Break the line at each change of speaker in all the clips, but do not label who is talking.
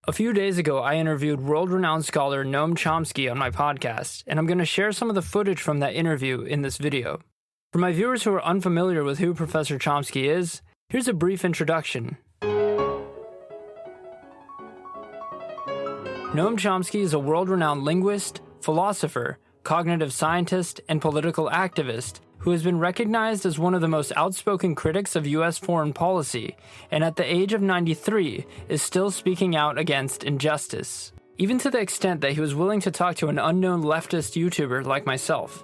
A few days ago, I interviewed world-renowned scholar Noam Chomsky on my podcast, and I'm going to share some of the footage from that interview in this video. For my viewers who are unfamiliar with who Professor Chomsky is, here's a brief introduction. Noam Chomsky is a world-renowned linguist, philosopher, cognitive scientist, and political activist who has been recognized as one of the most outspoken critics of U.S. foreign policy, and at the age of 93 is still speaking out against injustice, even to the extent that he was willing to talk to an unknown leftist YouTuber like myself.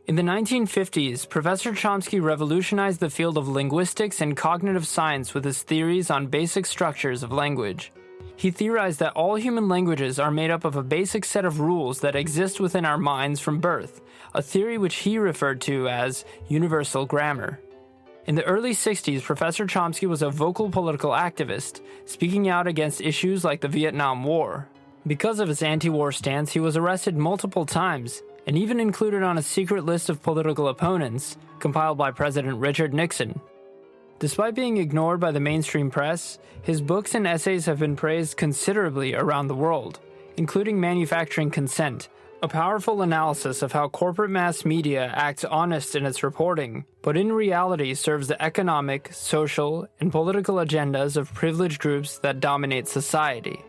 In the 1950s, Professor Chomsky revolutionized the field of linguistics and cognitive science with his theories on basic structures of language. He theorized that all human languages are made up of a basic set of rules that exist within our minds from birth, a theory which he referred to as universal grammar. In the early 60s, Professor Chomsky was a vocal political activist, speaking out against issues like the Vietnam War. Because of his anti-war stance, he was arrested multiple times, and even included on a secret list of political opponents, compiled by President Richard Nixon. Despite being ignored by the mainstream press, his books and essays have been praised considerably around the world, including Manufacturing Consent, a powerful analysis of how corporate mass media acts honest in its reporting, but in reality serves the economic, social, and political agendas of privileged groups that dominate society.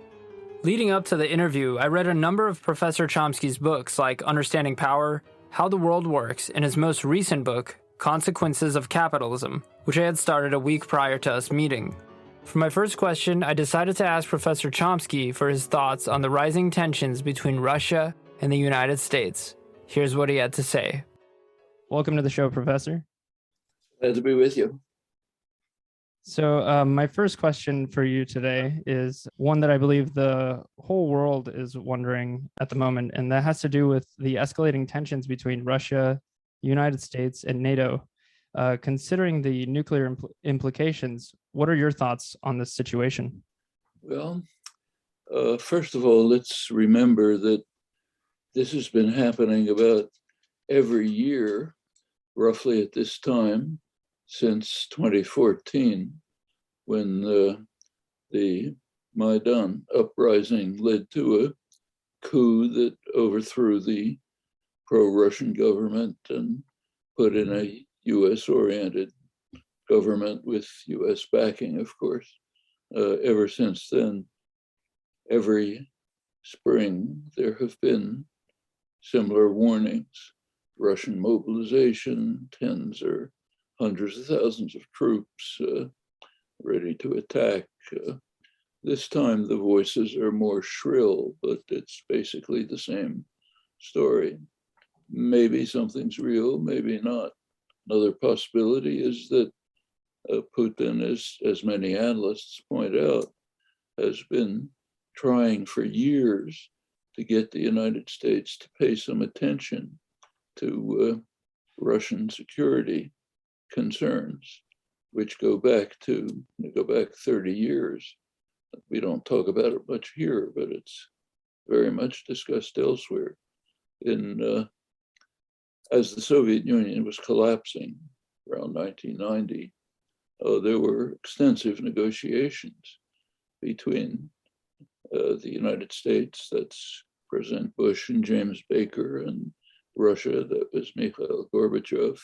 Leading up to the interview, I read a number of Professor Chomsky's books like Understanding Power, How the World Works, and his most recent book, Consequences of Capitalism, which I had started a week prior to us meeting. For my first question, I decided to ask Professor Chomsky for his thoughts on the rising tensions between Russia and the United States. Here's what he had to say. Welcome to the show, Professor.
Glad to be with you.
So my first question for you today is one that I believe the whole world is wondering at the moment, and that has to do with the escalating tensions between Russia, the United States, and NATO. Considering the nuclear implications, what are your thoughts on this situation?
Well, first of all, let's remember that this has been happening about every year, roughly at this time, since 2014, when the Maidan uprising led to a coup that overthrew the pro-Russian government and put in a US-oriented government with US backing, of course. Ever since then, every spring, there have been similar warnings. Russian mobilization, tens or hundreds of thousands of troops ready to attack. This time, the voices are more shrill, but it's basically the same story. Maybe something's real, maybe not. Another possibility is that Putin, as many analysts point out, has been trying for years to get the United States to pay some attention to Russian security concerns, which go back 30 years. We don't talk about it much here, but it's very much discussed elsewhere. As the Soviet Union was collapsing around 1990, there were extensive negotiations between the United States, that's President Bush and James Baker, and Russia, that was Mikhail Gorbachev.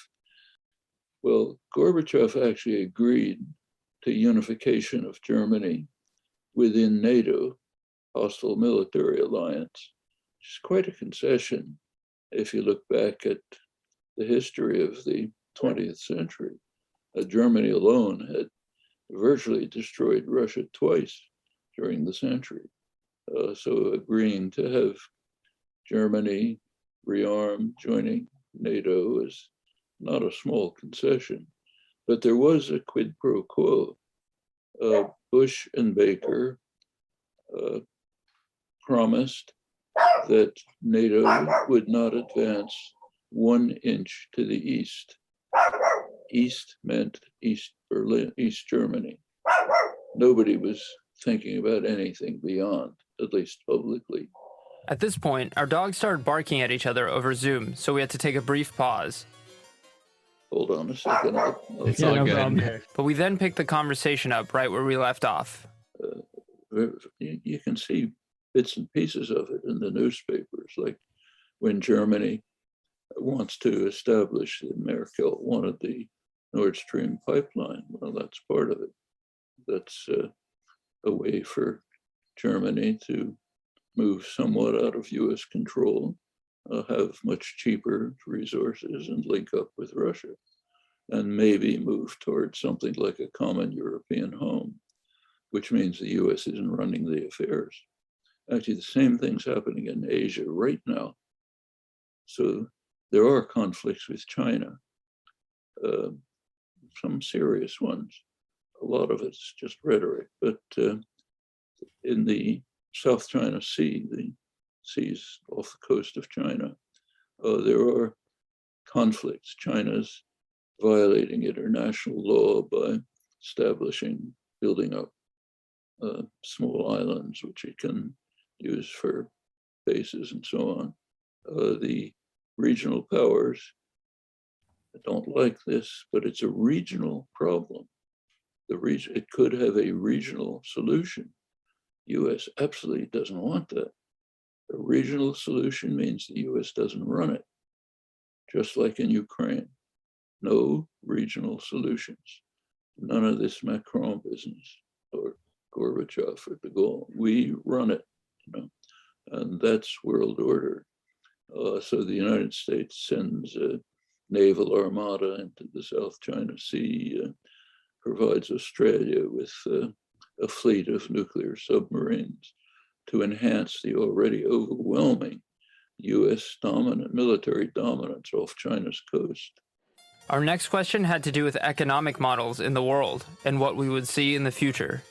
Well, Gorbachev actually agreed to unification of Germany within NATO, hostile military alliance, which is quite a concession if you look back at the history of the 20th century. Germany alone had virtually destroyed Russia twice during the century. So agreeing to have Germany rearm, joining NATO is not a small concession. But there was a quid pro quo. Bush and Baker promised that NATO would not advance 1 inch to the east. East meant East Berlin, East Germany. Nobody was thinking about anything beyond, at least publicly.
At this point, our dogs started barking at each other over Zoom, so we had to take a brief pause.
Hold on a second.
No problem. But we then picked the conversation up right where we left off.
You can see bits and pieces of it in the newspapers, like when Germany wants to establish the Merkel wanted the Nord Stream pipeline. Well, that's part of it. That's a way for Germany to move somewhat out of US control, have much cheaper resources and link up with Russia, and maybe move towards something like a common European home, which means the US isn't running the affairs. Actually, the same thing's happening in Asia right now. So there are conflicts with China, some serious ones. A lot of it's just rhetoric, but in the South China Sea, the seas off the coast of China, there are conflicts. China's violating international law by building up small islands, which it can use for bases and so on. The regional powers don't like this, but it's a regional problem. It could have a regional solution. US absolutely doesn't want that. A regional solution means the US doesn't run it, just like in Ukraine. No regional solutions. None of this Macron business or Gorbachev or de Gaulle. We run it, and that's world order. So the United States sends a naval armada into the South China Sea, provides Australia with a fleet of nuclear submarines to enhance the already overwhelming US military dominance off China's coast.
Our next question had to do with economic models in the world and what we would see in the future.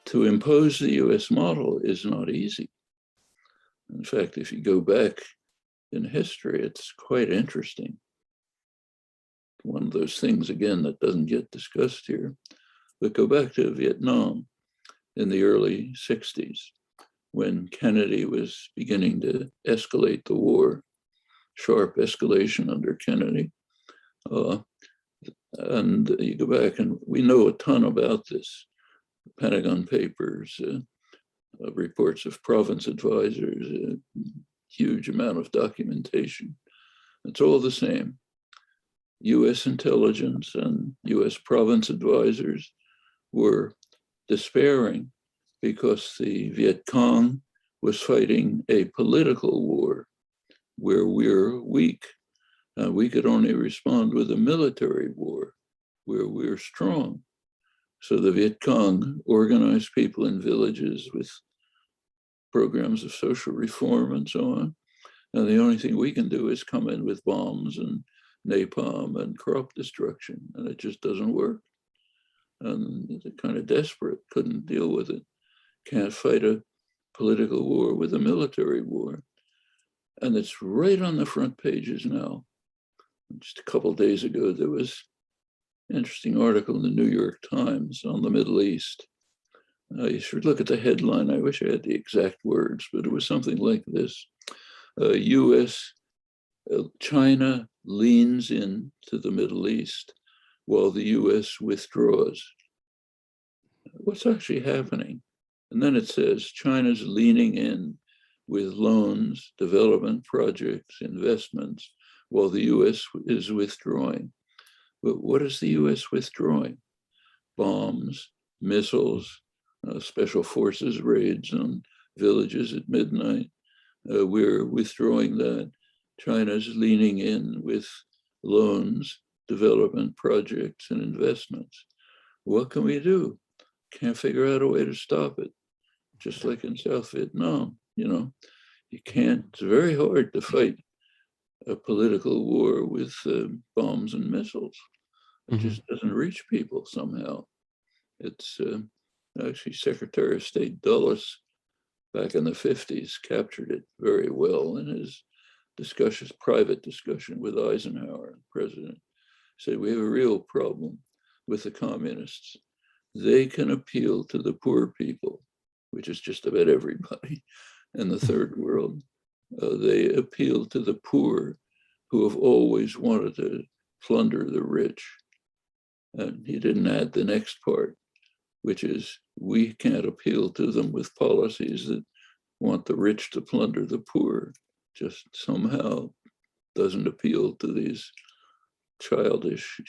To impose the US model is not easy. In fact, if you go back in history, it's quite interesting. One of those things, again, that doesn't get discussed here, but go back to Vietnam in the early 60s, when Kennedy was beginning to escalate the war, sharp escalation under Kennedy. And you go back and we know a ton about this. Pentagon Papers, reports of province advisors, a huge amount of documentation. It's all the same. US intelligence and US province advisors were despairing because the Viet Cong was fighting a political war where we're weak. We could only respond with a military war where we're strong. So the Viet Cong organized people in villages with programs of social reform and so on. And the only thing we can do is come in with bombs and napalm and crop destruction, and it just doesn't work. And they're kind of desperate, couldn't deal with it. Can't fight a political war with a military war. And it's right on the front pages now. Just a couple of days ago, there was an interesting article in the New York Times on the Middle East. You should look at the headline. I wish I had the exact words, but it was something like this. China leans into the Middle East while the US withdraws. What's actually happening? And then it says China's leaning in with loans, development projects, investments, while the US is withdrawing. But what is the US withdrawing? Bombs, missiles, special forces raids on villages at midnight. We're withdrawing that. China's leaning in with loans, development projects, and investments. What can we do? Can't figure out a way to stop it. Just like in South Vietnam, you can't, it's very hard to fight a political war with bombs and missiles. It just doesn't reach people somehow. It's actually Secretary of State Dulles back in the 50s captured it very well in his private discussion with Eisenhower, the president. Said, we have a real problem with the communists. They can appeal to the poor people, which is just about everybody in the third world. They appeal to the poor who have always wanted to plunder the rich. And he didn't add the next part, which is we can't appeal to them with policies that want the rich to plunder the poor. Just somehow doesn't appeal to these childish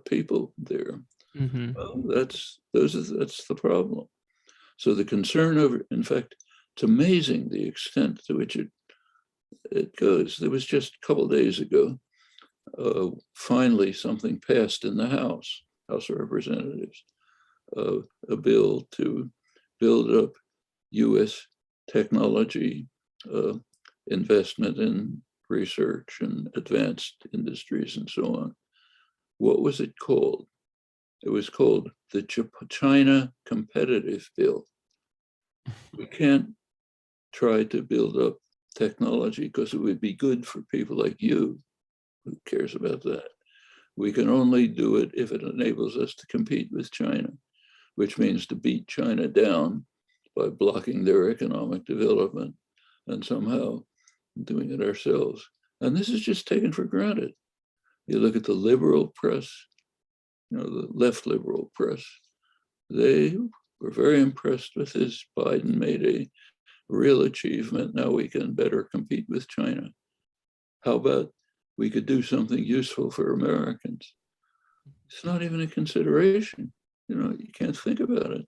people there.
Mm-hmm.
Well, that's the problem. So the concern over, in fact, it's amazing the extent to which it goes. There was just a couple of days ago, finally something passed in the House of Representatives, a bill to build up U.S. technology investment in research and advanced industries and so on. What was it called? It was called the China Competitive Bill. We can't try to build up technology because it would be good for people like you. Who cares about that? We can only do it if it enables us to compete with China, which means to beat China down by blocking their economic development and somehow doing it ourselves. And this is just taken for granted. You look at the liberal press, the left liberal press, they were very impressed with this. Biden made a real achievement. Now we can better compete with China. How about we could do something useful for Americans? It's not even a consideration. You can't think about it.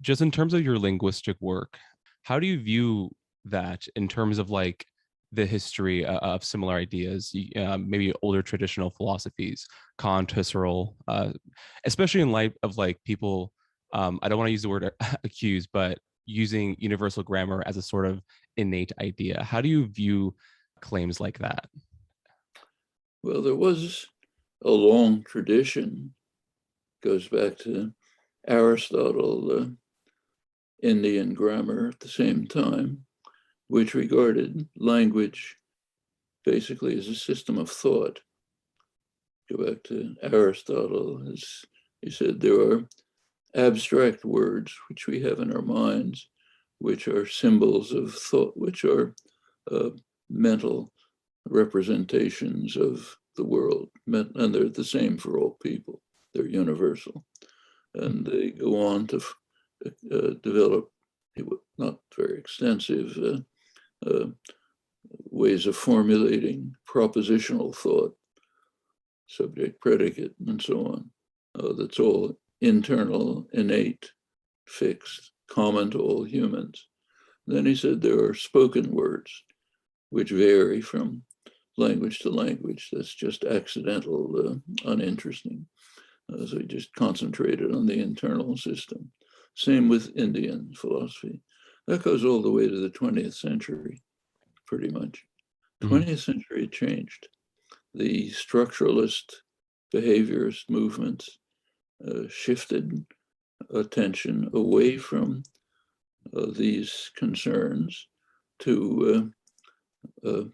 Just in terms of your linguistic work, how do you view that in terms of like the history of similar ideas, maybe older traditional philosophies, Kant, Husserl, especially in light of like people, I don't want to use the word accused, but using universal grammar as a sort of innate idea. How do you view claims like that?
Well, there was a long tradition, goes back to Aristotle, Indian grammar at the same time, which regarded language basically as a system of thought. Go back to Aristotle, as he said, there are abstract words which we have in our minds, which are symbols of thought, which are mental representations of the world, and they're the same for all people. They're universal. And they go on to develop not very extensive ways of formulating propositional thought, subject, predicate, and so on. That's all internal, innate, fixed, common to all humans. Then he said there are spoken words, which vary from language to language. That's just accidental, uninteresting. So he just concentrated on the internal system. Same with Indian philosophy. That goes all the way to the 20th century, pretty much. 20th century changed. The structuralist behaviorist movements shifted attention away from these concerns to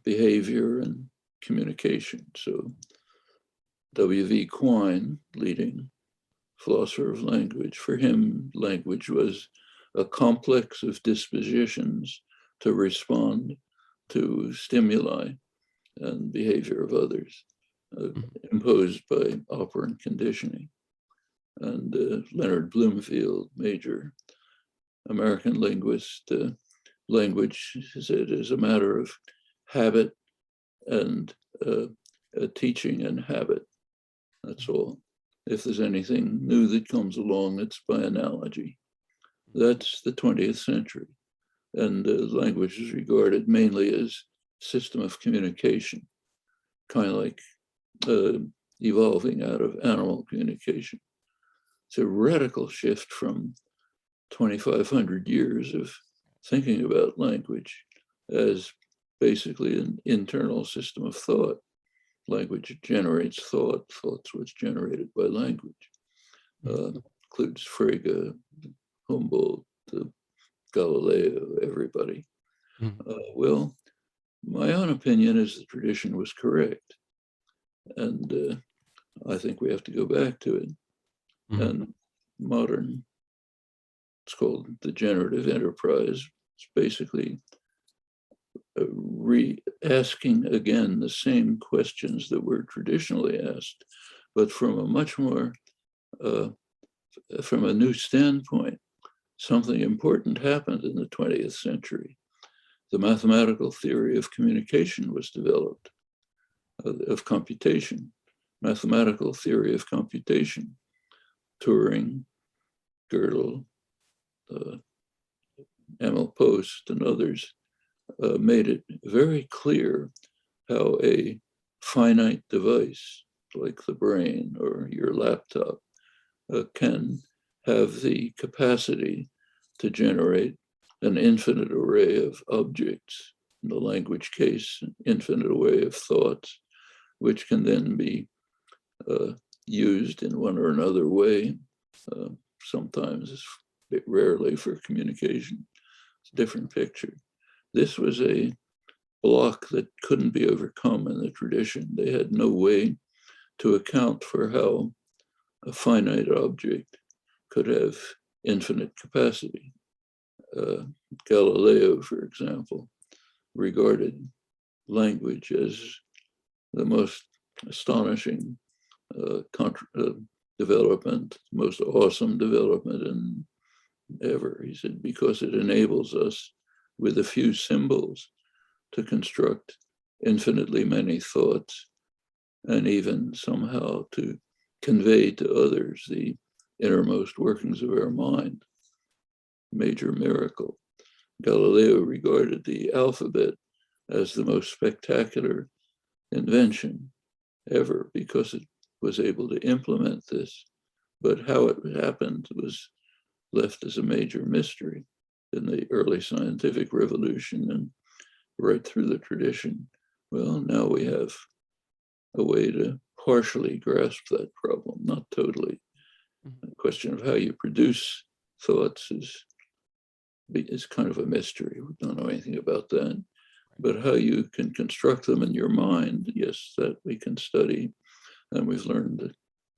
behavior and communication. So W.V. Quine, leading philosopher of language, for him, language was a complex of dispositions to respond to stimuli and behavior of others imposed by operant conditioning. And Leonard Bloomfield, major American linguist, language, he said, is a matter of habit and teaching and habit. That's all. If there's anything new that comes along, it's by analogy. That's the 20th century. And language is regarded mainly as system of communication, kind of like evolving out of animal communication. It's a radical shift from 2,500 years of thinking about language as basically an internal system of thought. Language generates thought, thought's what's generated by language. Includes Frege, Humboldt, Galileo, everybody. Well, my own opinion is the tradition was correct. And I think we have to go back to it. And modern, it's called the generative enterprise. It's basically asking again the same questions that were traditionally asked, but from a much more, from a new standpoint. something important happened in the 20th century. The mathematical theory of communication was developed, of computation, mathematical theory of computation. Turing, Gödel, Emil Post, and others made it very clear how a finite device like the brain or your laptop can have the capacity to generate an infinite array of objects, in the language case, an infinite array of thoughts, which can then be used in one or another way, sometimes, rarely for communication. It's a different picture. This was a block that couldn't be overcome in the tradition. They had no way to account for how a finite object could have infinite capacity. Galileo, for example, regarded language as the most astonishing development, most awesome development ever. He said, because it enables us with a few symbols to construct infinitely many thoughts and even somehow to convey to others the innermost workings of our mind. Major miracle. Galileo regarded the alphabet as the most spectacular invention ever because it was able to implement this. But how it happened was left as a major mystery in the early scientific revolution and right through the tradition. Well, now we have a way to partially grasp that problem, not totally. The question of how you produce thoughts is kind of a mystery. We don't know anything about that. But how you can construct them in your mind, yes, that we can study. And we've learned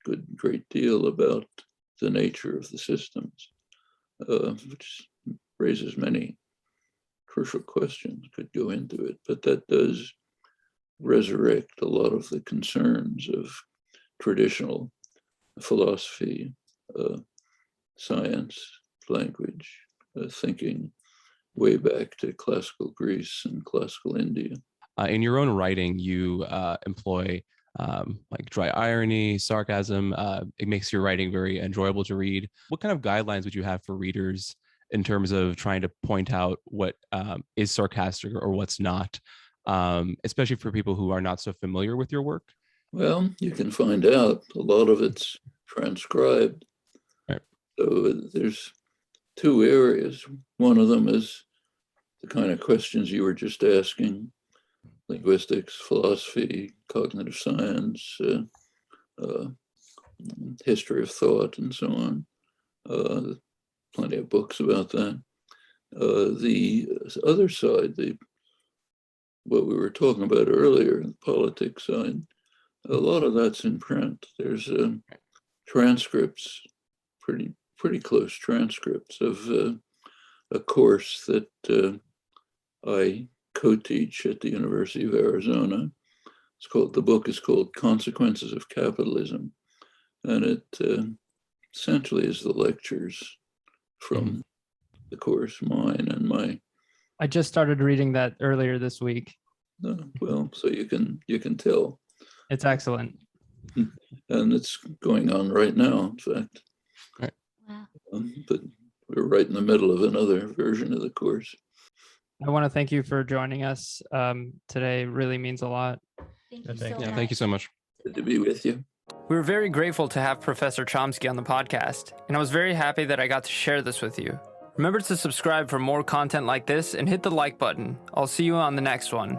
a great deal about the nature of the systems, which raises many crucial questions, could go into it. But that does resurrect a lot of the concerns of traditional philosophy, science, language, thinking way back to classical Greece and classical India.
In your own writing, you employ like dry irony, sarcasm. It makes your writing very enjoyable to read. What kind of guidelines would you have for readers in terms of trying to point out what is sarcastic or what's not, especially for people who are not so familiar with your work?
Well, you can find out. A lot of it's transcribed.
Right.
So there's two areas. One of them is the kind of questions you were just asking: linguistics, philosophy, cognitive science, history of thought, and so on. Plenty of books about that. The other side, what we were talking about earlier, the politics side, a lot of that's in print. There's transcripts, pretty close transcripts of a course that I co-teach at the University of Arizona. The book is called Consequences of Capitalism. And it essentially is the lectures from the course, mine and my.
I just started reading that earlier this week.
Well, so you can tell.
It's excellent.
And it's going on right now, in fact.
Right.
Wow.
But we're right in the middle of another version of the course.
I want to thank you for joining us today. It really means a lot.
Thank you so much.
Thank you so much.
Good to be with you.
We were very grateful to have Professor Chomsky on the podcast, and I was very happy that I got to share this with you. Remember to subscribe for more content like this and hit the like button. I'll see you on the next one.